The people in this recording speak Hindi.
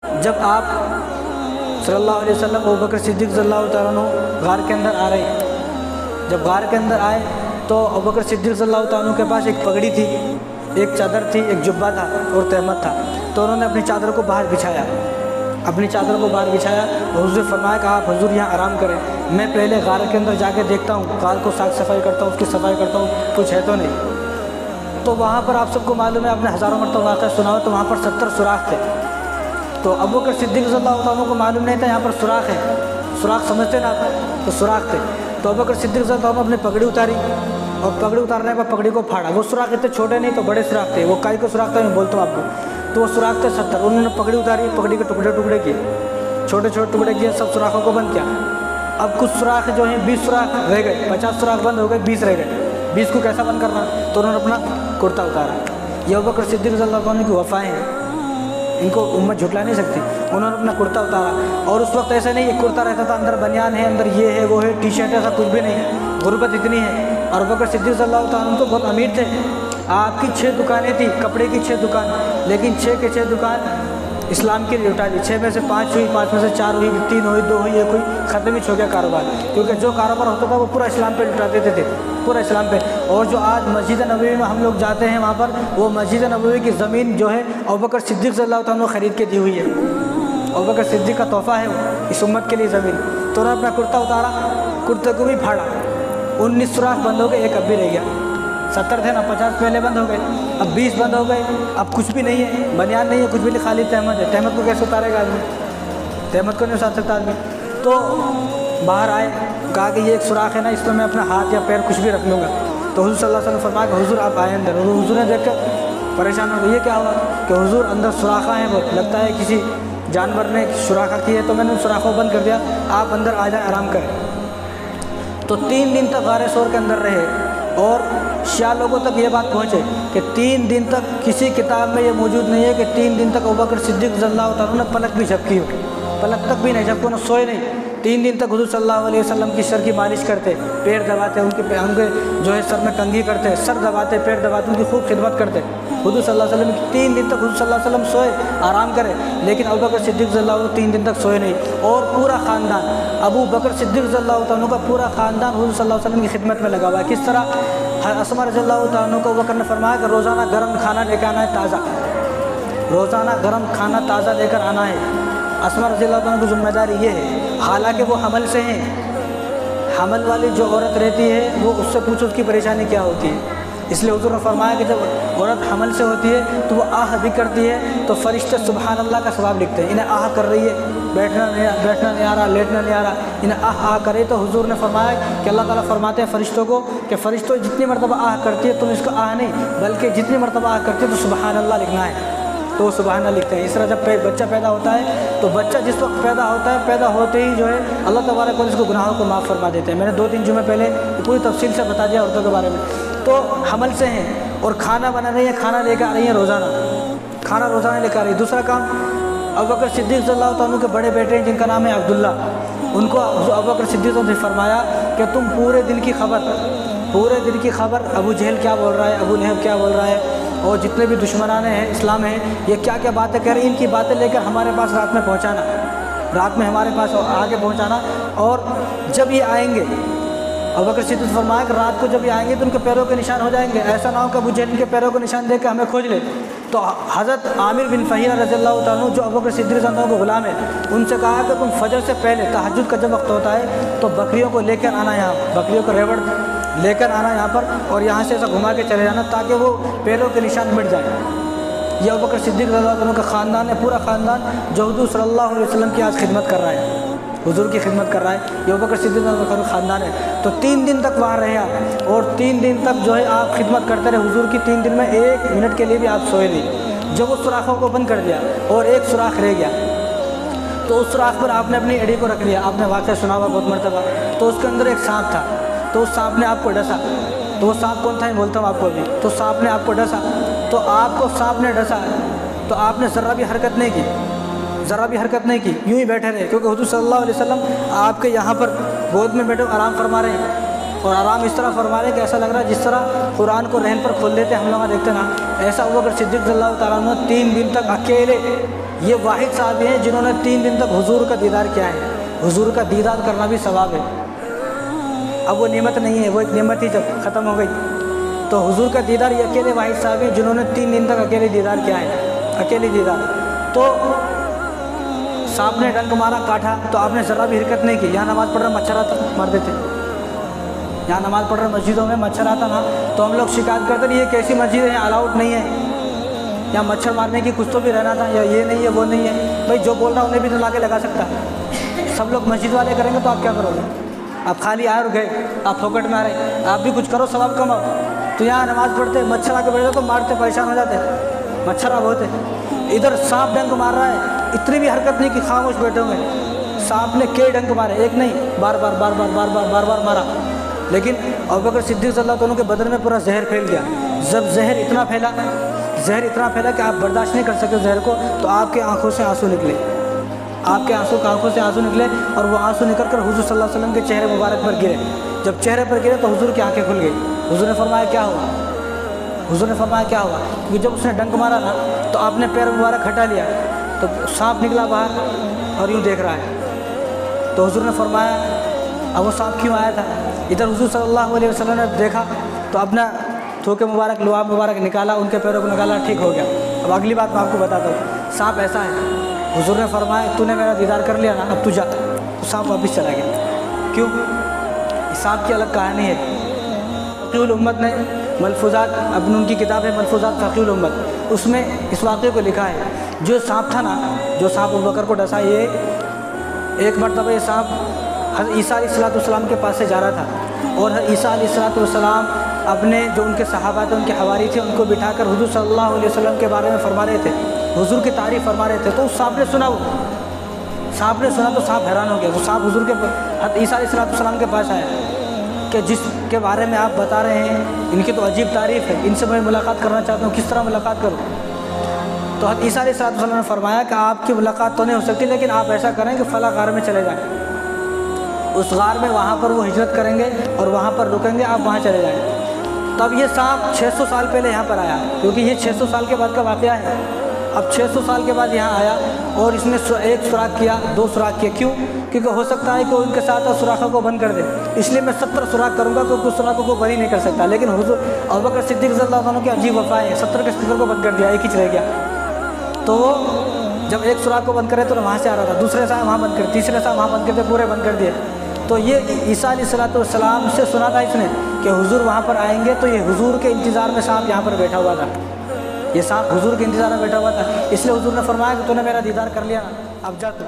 जब आप सल्लल्लाहु अलैहि वसल्लम अबू बकर सिद्दीक़ रज़ियल्लाहु तआला अन्हु गार के अंदर आ रहे, जब गार के अंदर आए तो अबू बकर सिद्दीक़ रज़ियल्लाहु तआला अन्हु के पास एक पगड़ी थी, एक चादर थी, एक जुब्बा था और तहमत था। तो उन्होंने अपनी चादर को बाहर बिछाया, अपनी चादर को बाहर बिछाया और हुज़ूर फरमाया कि आप हुज़ूर यहाँ आराम करें, मैं पहले गार के अंदर जाके देखता हूँ, गार को साफ़ सफाई करता हूँ, उसकी सफाई करता हूँ, कुछ है तो नहीं। तो वहाँ पर आप सबको मालूम है, आपने हज़ारों मरतबा वाक़या सुना हो, तो वहाँ पर 70 सुराख थे। तो अबू बकर सिद्दीक़ रज़ियल्लाहु तआला को मालूम नहीं था यहाँ पर सुराख है, सुराख समझते ना आप, तो सुराख थे। तो अबू बकर सिद्दीक़ रज़ियल्लाहु तआला अपनी पगड़ी उतारी और पगड़ी उतारने पर पगड़ी को फाड़ा। वो सुराख इतने छोटे नहीं तो बड़े सुराख थे, वो काई के सुराख थे मैं बोलता हूँ आपको। तो वो सुराख थे 70। उन्होंने पगड़ी उतारी, पगड़ी के टुकड़े टुकड़े किए, छोटे छोटे टुकड़े किए, सब सुराखों को बंद किया। अब कुछ सुराख जो हैं 20 सुराख रह गए, 50 सुराख बंद हो गए, 20 रह गए। 20 को कैसा बंद करना, तो उन्होंने अपना कुर्ता उतारा। ये अबू बकर सिद्दीक़ रज़ियल्लाहु अन्हु की वफ़ाएँ हैं, इनको उम्मत झुटला नहीं सकती। उन्होंने अपना कुर्ता उतारा और उस वक्त ऐसा नहीं एक कुर्ता रहता था, अंदर बनियान है, अंदर ये है वो है, टी शर्ट है, ऐसा कुछ भी नहीं है। गुर्बत इतनी है। और अबू बकर सिद्दीक़ रज़ियल्लाहु तआला अन्हु तो बहुत अमीर थे। आपकी 6 दुकानें थी, कपड़े की 6 दुकान, लेकिन 6 के 6 दुकान इस्लाम के लिए लुटा दी। 6 में से 5 हुई, 5 में से 4 हुई, 3 हुई, 2 हुई, ये कोई ख़त्म ही हो गया कारोबार। क्योंकि जो कारोबार होता था वो पूरा इस्लाम पे लुटा देते थे, पूरा इस्लाम पे। और जो आज मस्जिद नबवी में हम लोग जाते हैं वहाँ पर, वो मस्जिद नबवी की ज़मीन जो है अबू बकर सिद्दीक़ रज़ियल्लाहु तआला अन्हु ख़रीद के दी हुई है। अबू बकर सिद्दीक़ का तोहफ़ा है इस उम्मत के लिए ज़मीन। तो उन्होंने अपना कुर्ता उतारा, कुर्ते को भी फाड़ा, 19 सुराख बंद हो गए, एक अब भी रह गया। 70 थे ना, 50 पहले बंद हो गए, अब 20 बंद हो गए। अब कुछ भी नहीं है, बनियान नहीं है, कुछ भी नहीं, खाली तहमत है। तहमत को कैसे उतारेगा आदमी, तहमत को नहीं उतार सकता आदमी। तो बाहर आए, कहा कि ये एक सुराख है ना, इसमें मैं अपना हाथ या पैर कुछ भी रख लूँगा। तो हुज़ूर सल्लल्लाहु अलैहि वसल्लम फरमाया कि हुज़ूर आप आए अंदर। हुज़ूर ने देख कर परेशान हो गए, ये क्या हुआ कि हुज़ूर अंदर सुराखा है, बहुत लगता है किसी जानवर ने सुराखा की है, तो मैंने उन सुराखों को बंद कर दिया, आप अंदर आ जाए, आराम करें। तो 3 दिन तक गारे सौर के अंदर रहे और शिया लोगों तक ये बात पहुँचे कि 3 दिन तक, किसी किताब में ये मौजूद नहीं है कि 3 दिन तक अबू बकर सिद्दीक़ रज़ियल्लाहु तआला अन्हु ने पलक भी झपकी हो, पलक तक भी नहीं झपकी, उन्होंने सोए नहीं। 3 दिन तक हुज़ूर सल्लल्लाहु अलैहि वसल्लम की सर की मालिश करते, पैर दबाते, उनके जो है सर में कंघी करते, सर दबाते, पैर दबाते, उनकी खूब खिदमत करते। हुज़ूर सल्लल्लाहु अलैहि वसल्लम 3 दिन तक हुज़ूर सल्लल्लाहु अलैहि वसल्लम सोए, आराम करे, लेकिन अबू बकर सिद्दीक़ रज़ियल्लाहु अन्हु 3 दिन तक सोए नहीं। और पूरा ख़ानदान, अबू बकर सिद्दीक़ रज़ियल्लाहु तआला अन्हु का पूरा ख़ानदान हुज़ूर सल्लल्लाहु अलैहि वसल्लम की खिदमत में लगा हुआ है। किस तरह, अस्मा रज़ियल्लाहु तआला अन्हु को अबू बकर ने फरमाया कि रोज़ाना गर्म खाना लेकर आना है, ताज़ा, रोज़ाना गर्म खाना ताज़ा लेकर आना है। अस्मा रज़ियल्लाहु तआला अन्हु की जिम्मेदारी ये है। हालांकि वो हमल से हैं, हमल वाली जो औरत रहती है वो उससे पूछो उसकी परेशानी क्या होती है। इसलिए हुज़ूर ने फरमाया कि जब औरत हमल से होती है तो वो आह भी करती है, तो फरिश्ते सुबहान अल्लाह का सवाब लिखते हैं। इन्हें आह कर रही है, बैठना नहीं आ रहा, लेटना नहीं आ रहा, इन्हें आह करे। तो हुज़ूर ने फरमाया कि अल्लाह ताला फरमाते हैं फ़रिश्तों को कि फ़रिश्तों जितनी मरतबा आह करती है तुम इसको आह नहीं, बल्कि जितनी मरतबा आह करती है तो सुबहान अल्लाह लिखना है, तो सुबहान अल्लाह लिखते हैं। इस तरह जब बच्चा पैदा होता है तो बच्चा जिस वक्त पैदा होता है, पैदा होते ही जो है अल्लाह तबारक व तआला इसको गुनाहों को माफ़ फरमा देते हैं। मैंने 2-3 जुमे पहले पूरी तफसील से बता दिया औरतों के बारे में। तो हमल से हैं और खाना बना रही है, खाना लेकर आ रही है, रोज़ाना खाना रोज़ाना लेकर आ रही है। दूसरा काम, अबू बकर सिद्दीक़ रज़ियल्लाहु तआला अन्हु के बड़े बेटे हैं जिनका नाम है अब्दुल्ला, उनको अबू बकर सिद्दीक़ ने फरमाया कि तुम पूरे दिन की खबर अबू जहल क्या बोल रहा है, अबू लहब क्या बोल रहा है, और जितने भी दुश्मनाने हैं इस्लाम हैं, ये क्या क्या बातें कह रहे हैं, इनकी बातें लेकर हमारे पास रात में पहुँचाना, रात में हमारे पास आगे पहुँचाना। और जब ये आएंगे, अबू बकर सिद्दीक़ ने फरमाया कि रात को जब ये आएंगे तो उनके पैरों के निशान हो जाएंगे, ऐसा ना हो कि अबू जहल इनके पैरों के निशान देकर हमें खोज ले। तो हज़रत आमिर बिन फ़हीरा रज़ियल्लाहु तआला अन्हु जो अबू बकर सिद्दीक़ रज़ियल्लाहु अन्हु को ग़ुलाम है, उनसे कहा कि तुम फजर से पहले, तहज्जुद का जब वक्त होता है तो बकरियों को लेकर आना, यहाँ बकरियों को रेवड़ लेकर आना यहाँ पर, और यहाँ से ऐसा घुमा के चले जाना ताकि वो पैरों के निशान मिट जाए। ये अबू बकर सिद्दीक़ रज़ियल्लाहु अन्हु का ख़ानदान है, पूरा ख़ानदान जो हुज़ूर सल्लल्लाहु अलैहि वसल्लम की आज खिदमत कर रहा है, हुज़ूर की खिदमत कर रहा है, ये अबू बकर सिद्दीक़ का ख़ानदान है। तो 3 दिन तक वहाँ रहे आप, और 3 दिन तक जो है आप खिदमत करते रहे हुज़ूर की। 3 दिन में 1 मिनट के लिए भी आप सोए नहीं। जब उस सुराखों को बंद कर दिया और एक सुराख रह गया, तो उस सुराख पर आपने अपनी एड़ी को रख लिया। आपने वाक़या सुना हुआ बहुत मरतबा। तो उसके अंदर एक सांप था, तो उस सांप ने आपको डसा। तो वो सांप कौन था मैं बोलता हूँ आपको अभी। तो सांप ने आपको डसा, तो आपको सांप ने डसा तो आपने ज़रा भी हरकत नहीं की, ज़रा भी हरकत नहीं की, यूँ ही बैठे रहे, क्योंकि हुज़ूर सल्लल्लाहु अलैहि वसल्लम आपके यहाँ पर गोद में बैठे आराम फरमा रहे हैं। और आराम इस तरह फरमा रहे कि ऐसा लग रहा है जिस तरह कुरान को रहन पर खोल लेते हम लोग देखते ना, ऐसा अबू बकर सिद्दीक़ रज़ियल्लाहु तआला अन्हु 3 दिन तक अकेले, ये वाहिद साहबी हैं जिन्होंने 3 दिन तक हुजूर का दीदार किया है। हुजूर का दीदार करना भी सवाब है। अब वो नेमत नहीं है, वो एक नेमत ही जब ख़त्म हो गई। तो हुजूर का दीदार ये अकेले वाहिद साहब हैं जिन्होंने 3 दिन तक अकेले दीदार किया है, अकेले दीदार। तो सांप ने डंक मारा, काटा, तो आपने ज़रा भी हरकत नहीं की। यहाँ नमाज़ पढ़ रहे मच्छर आता मार देते, यहाँ नमाज़ पढ़ रहे मस्जिदों में मच्छर आता ना, तो हम लोग शिकायत करते नहीं, ये कैसी मस्जिद है, अलाउड नहीं है, यहाँ मच्छर मारने की कुछ तो भी रहना था, या ये नहीं है वो नहीं है। भाई जो बोल रहा उन्हें भी तो ला के लगा सकता है। सब लोग मस्जिद वाले करेंगे तो आप क्या करोगे? आप खाली आए और गए, आप फोकट में आ रहे, आप भी कुछ करो, सवाब कमाओ। तो यहाँ नमाज़ पढ़ते मच्छर आके बैठे तो मारते, परेशान हो जाते, मच्छर बहुत है। इधर सांप डंक मार रहा है, इतनी भी हरकत नहीं कि खामोश बैठे होंगे। सांप ने कई डंक मारे, एक नहीं, बार बार मारा। लेकिन अबू बकर सिद्दीक़ रज़ियल्लाहु अन्हु के बदन में पूरा जहर फैल गया। जब जहर इतना फैला कि आप बर्दाश्त नहीं कर सके जहर को, तो आपके आंखों से आंसू निकले, आपके आंखों से आंसू निकले, और वो आंसू निकल कर हुज़ूर सल्लल्लाहु अलैहि वसल्लम के चेहरे मुबारक पर गिरे। जब चेहरे पर गिरे तो हुज़ूर की आंखें खुल गई। हुज़ूर ने फरमाया क्या हुआ? हुज़ूर ने फरमाया क्या हुआ? क्योंकि जब उसने डंक मारा ना, तो आपने पैर मुबारक हटा लिया, तो सांप निकला बाहर और यूँ देख रहा है। तो हुज़ूर ने फरमाया अब वो सांप क्यों आया था? इधर हुज़ूर सल्लल्लाहु अलैहि वसल्लम ने देखा तो अपना थोके मुबारक, लुआब मुबारक निकाला, उनके पैरों को निकाला, ठीक हो गया। अब अगली बात मैं आपको बताता हूँ। सांप ऐसा है, हुज़ूर ने फरमाया तूने मेरा दीदार कर लिया ना, अब तू जा। तो सांप वापस चला गया। क्यों? सांप की अलग कहानी है। फ़क़ीहुल उम्मत ने मलफूज़ात, अपनी उनकी किताब है मलफूज़ात फ़क़ीहुल उम्मत, उसमें इस वाक़े को लिखा है। जो सांप था ना, जो सांप अबू बकर को डसा, ये एक मरतबा ये सांप हज़रत ईसा अलैहिस्सलाम के पास से जा रहा था, और हज़रत ईसा अलैहिस्सलाम अपने जो उनके सहाबा थे, उनके हवारी थे, उनको बिठाकर हुज़ूर सल्लल्लाहु अलैहि वसल्लम के बारे में फरमा रहे थे, हुज़ूर की तारीफ़ फरमा रहे थे। तो उस सांप ने सुना, तो सांप हैरान हो गया। तो सांप हुज़ूर के हज़रत ईसा अलैहिस्सलाम के पास आया कि जिसके बारे में आप बता रहे हैं, इनकी तो अजीब तारीफ़ है, इनसे मैं मुलाकात करना चाहता हूँ, किस तरह मुलाकात करूँ? तो हज़रत ईसा अलैहिस्सलाम ने फरमाया कि आपकी मुलाकात तो नहीं हो सकती, लेकिन आप ऐसा करें कि फ़ला गार में चले जाएँ, उस गार में, वहाँ पर वो हिजरत करेंगे और वहाँ पर रुकेंगे, आप वहाँ चले जाएँ। तब ये सांप 600 साल पहले यहाँ पर आया, क्योंकि ये 600 साल के बाद का वाक़या है। अब 600 साल के बाद यहाँ आया और इसने एक सुराख किया, 2 सुराख किए। क्यों? क्योंकि हो सकता है कि उनके साथ सुराखों को बंद कर दे, इसलिए मैं 70 सुराख करूँगा, क्योंकि उस सुराखों को बंद ही नहीं कर सकता। लेकिन हुज़ूर अबू बकर सिद्दीक़ रज़ियल्लाहु अन्हु की अजीब वफ़ा है, 70 के 70 को बंद कर दिया, एक ही रह गया। तो जब एक सुराख को बंद करे तो वहाँ से आ रहा था, दूसरे साल वहाँ बंद कर, तीसरे साल वहाँ बंद करते, पूरे बंद कर दिए। तो ये ईसा अलैहिस्सलाम से सुना था इसने कि हुज़ूर वहाँ पर आएंगे, तो ये हुज़ूर के इंतज़ार में सांप यहाँ पर बैठा हुआ था, ये सांप हुज़ूर के इंतज़ार में बैठा हुआ था। इसलिए हुज़ूर ने फरमाया कि तूने मेरा दीदार कर लिया ना, अब जा तू।